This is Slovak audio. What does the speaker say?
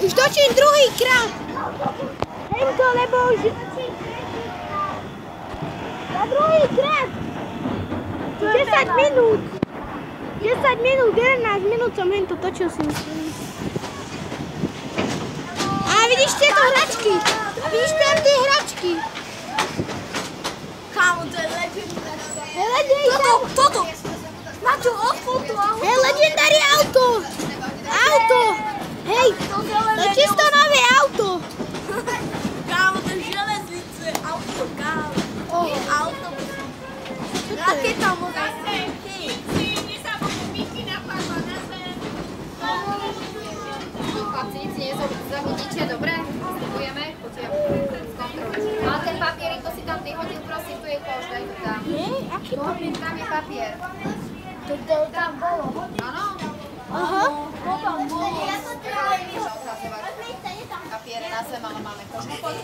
Už točím druhýkrát. Hento, lebo už... Za druhýkrát. 10 minút. 10 minút, 11 minút som hento točil, si myslím. A vidíš tieto hračky? A vidíš tam tie hračky? Kámo, to je legendary. Toto. Maťo, odpol to auto. Hej, legendary auto. Auto. Hej, to je čisto nové auto. Kámo, to je železnice. Auto, kámo. Auto. Raketa možná. Chlapci, nic nezabudíte, dobre? Vstupujeme, poďte skontrolovať. Ale ten papierik, to si tam vyhodil, prosím, tu je koš, daj to tam. Aký papier? Tam je papier. To tam bolo. Áno? Aha. To tam bolo. Papiere na zem, ale máme koš. Poď.